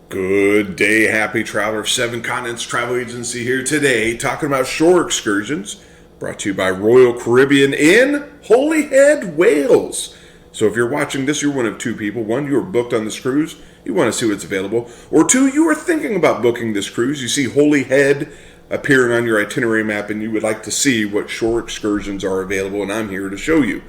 Good day, happy traveler. Seven Continents Travel Agency here today, talking about shore excursions, brought to you by Royal Caribbean in Holyhead, Wales. So if you're watching this, you're one of two people. One, you are booked on this cruise, you want to see what's available. Or two, you are thinking about booking this cruise. You see Holyhead appearing on your itinerary map and you would like to see what shore excursions are available, and I'm here to show you.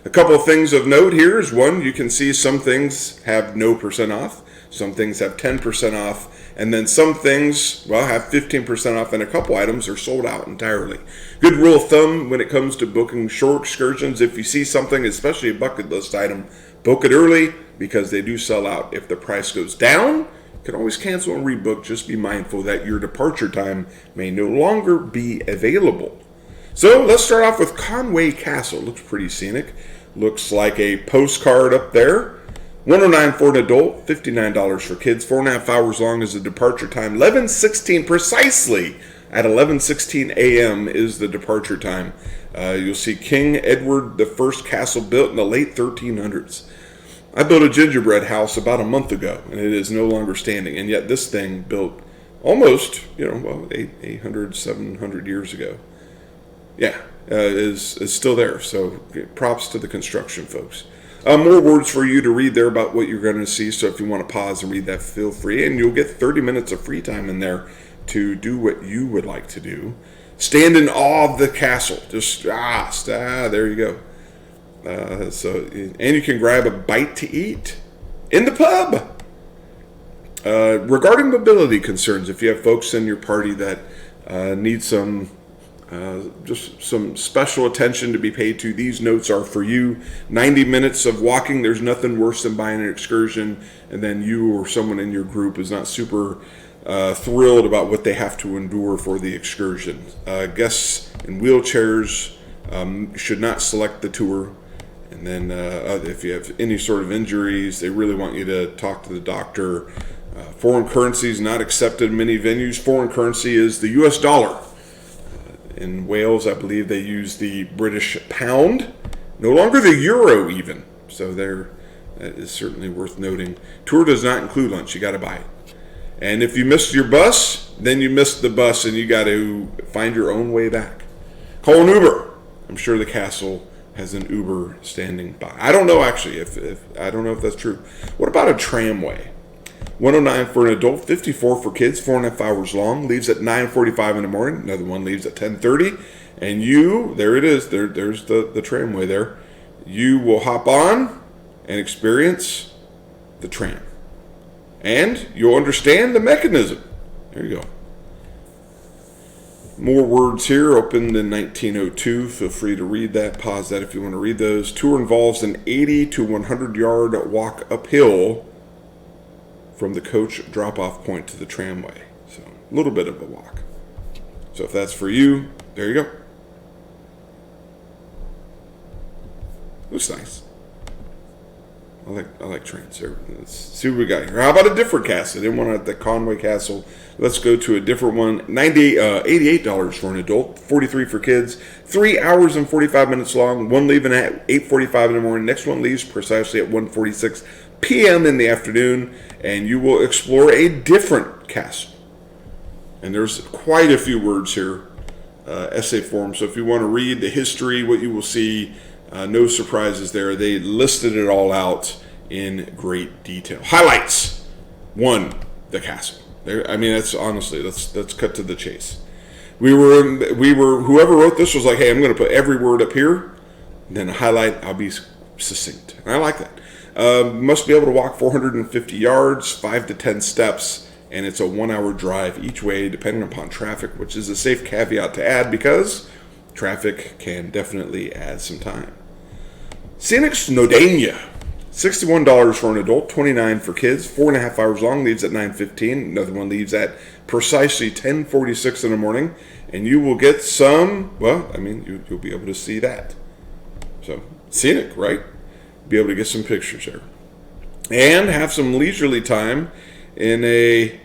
A couple of things of note here is, one, you can see some things have no % off. Some things have 10% off, and then some things, well, have 15% off, and a couple items are sold out entirely. Good rule of thumb when it comes to booking shore excursions: if you see something, especially a bucket list item, book it early because they do sell out. If the price goes down, you can always cancel and rebook. Just be mindful that your departure time may no longer be available. So let's start off with Conway Castle. Looks pretty scenic. Looks like a postcard up there. $109 for an adult, $59 for kids. 4.5 hours long is the departure time. 11:16 precisely at 11:16 a.m. is the departure time. You'll see King Edward I castle built in the late 1300s. I built a gingerbread house about a month ago, and it is no longer standing. And yet this thing built almost, 800, 700 years ago. Yeah, is still there. So props to the construction folks. More words for you to read there about what you're going to see. So if you want to pause and read that, feel free. And you'll get 30 minutes of free time in there to do what you would like to do. Stand in awe of the castle. Just, there you go. And you can grab a bite to eat in the pub. Regarding mobility concerns, if you have folks in your party that need just some special attention to be paid to, these notes are for you. 90 minutes of walking. There's nothing worse than buying an excursion and then you or someone in your group is not super thrilled about what they have to endure for the excursion. Guests in wheelchairs should not select the tour. And then if you have any sort of injuries, they really want you to talk to the doctor. Foreign currency is not accepted in many venues. Foreign currency is the US dollar. In Wales, I believe they use the British pound, no longer the euro even. So that is certainly worth noting. Tour does not include lunch. You got to buy it. And if you missed your bus, then you missed the bus and you got to find your own way back. Call an Uber. I'm sure the castle has an Uber standing by. I don't know actually I don't know if that's true. What about a tramway? $109 for an adult, $54 for kids, 4.5 hours long, leaves at 9:45 in the morning. Another one leaves at 10:30. And there it is, there's the tramway there. You will hop on and experience the tram. And you'll understand the mechanism. There you go. More words here, opened in 1902. Feel free to read that, pause that if you want to read those. Tour involves an 80 to 100 yard walk uphill from the coach drop-off point to the tramway. So a little bit of a walk. So if that's for you, there you go. Looks nice. I like trains. Let's see what we got here. How about a different castle? I didn't want the Conway Castle. Let's go to a different one. $88 for an adult, $43 for kids. 3 hours and 45 minutes long. One leaving at 8:45 in the morning. Next one leaves precisely at 1:46 p.m. in the afternoon, and you will explore a different castle. And there's quite a few words here, essay form. So if you want to read the history, what you will see, no surprises there. They listed it all out in great detail. Highlights. 1, the castle. That's honestly, let's cut to the chase. We were whoever wrote this was like, hey, I'm going to put every word up here, and then a highlight. I'll be succinct. And I like that. Must be able to walk 450 yards, 5 to 10 steps, and it's a 1 hour drive each way, depending upon traffic, which is a safe caveat to add because traffic can definitely add some time. Scenic Snowdonia, $61 for an adult, $29 for kids, 4.5 hours long, leaves at 9:15. Another one leaves at precisely 10:46 in the morning, and you will get you'll be able to see that. So, scenic, right? Be able to get some pictures there. And have some leisurely time in there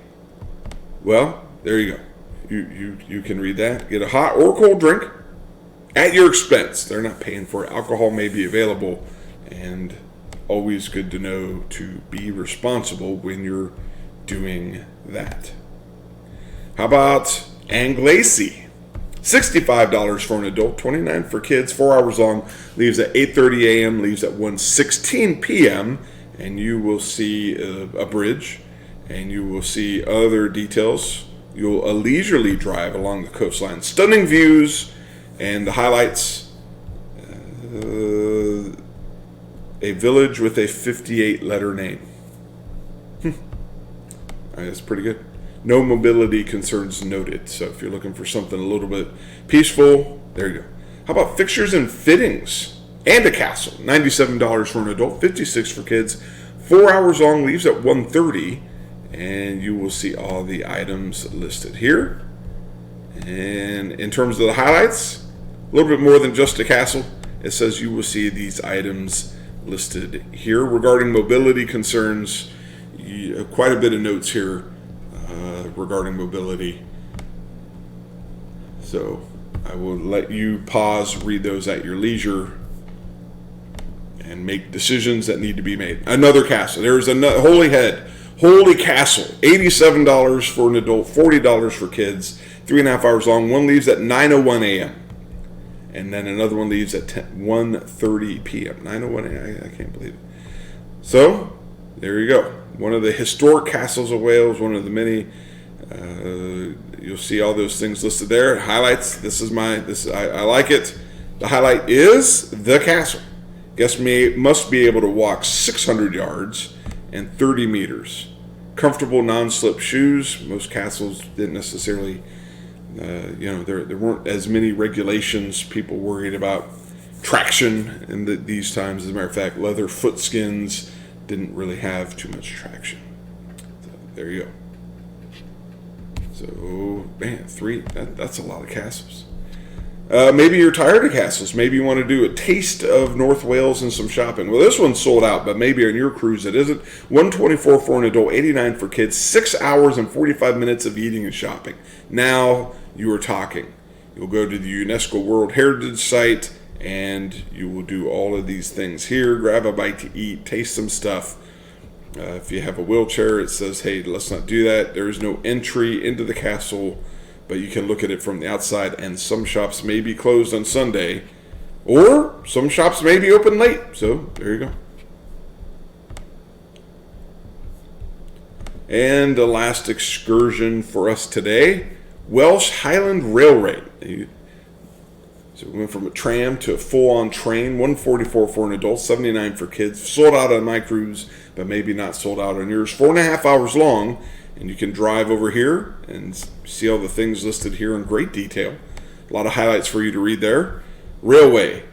you go. You can read that. Get a hot or cold drink at your expense. They're not paying for it. Alcohol may be available, and always good to know to be responsible when you're doing that. How about Anglesey? $65 for an adult, $29 for kids, 4 hours long, leaves at 8:30 a.m., leaves at 1:16 p.m., and you will see a bridge, and you will see other details. You'll a leisurely drive along the coastline. Stunning views, and the highlights, a village with a 58-letter name. That's pretty good. No mobility concerns noted. So if you're looking for something a little bit peaceful, there you go. How about fixtures and fittings and a castle? $97 for an adult, $56 for kids. 4 hours long, leaves at 1:30, and you will see all the items listed here. And in terms of the highlights, a little bit more than just a castle. It says you will see these items listed here. Regarding mobility concerns, quite a bit of notes here regarding mobility. So I will let you pause, read those at your leisure, and make decisions that need to be made. Another castle. There's another Holyhead. Holy Castle. $87 for an adult, $40 for kids. 3.5 hours long. One leaves at 9:01 a.m. And then another one leaves at 1:30 p.m. 9:01 a.m. I can't believe it. So, there you go. One of the historic castles of Wales, one of the many. You'll see all those things listed there. Highlights. I like it. The highlight is the castle. Guests must be able to walk 600 yards and 30 meters. Comfortable non-slip shoes. Most castles didn't necessarily, there weren't as many regulations. People worried about traction in these times. As a matter of fact, leather foot skins didn't really have too much traction. So there you go. So, man, that's a lot of castles. Maybe you're tired of castles. Maybe you want to do a taste of North Wales and some shopping. Well, this one's sold out, but maybe on your cruise it isn't. $124 for an adult, $89 for kids, 6 hours and 45 minutes of eating and shopping. Now you are talking. You'll go to the UNESCO World Heritage Site, and you will do all of these things here. Grab a bite to eat, taste some stuff. If you have a wheelchair, it says, hey, let's not do that. There is no entry into the castle, but you can look at it from the outside, and some shops may be closed on Sunday, or some shops may be open late. So there you go. And the last excursion for us today, Welsh Highland Railway. So we went from a tram to a full-on train. $144 for an adult, $79 for kids. Sold out on my cruise, but maybe not sold out on yours. 4.5 hours long, and you can drive over here and see all the things listed here in great detail. A lot of highlights for you to read there. Railway,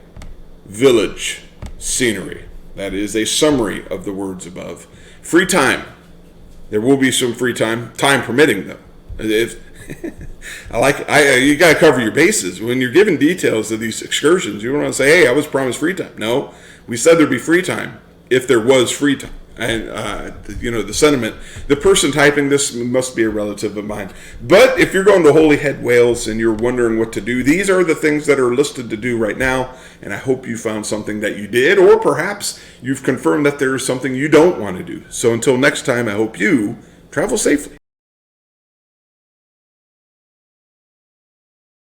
village, scenery. That is a summary of the words above. Free time. There will be some free time permitting, though. If you got to cover your bases. When you're given details of these excursions, you don't want to say, hey, I was promised free time. No, we said there'd be free time if there was free time. And, the sentiment, the person typing this must be a relative of mine. But if you're going to Holyhead, Wales, and you're wondering what to do, these are the things that are listed to do right now. And I hope you found something that you did, or perhaps you've confirmed that there is something you don't want to do. So until next time, I hope you travel safely.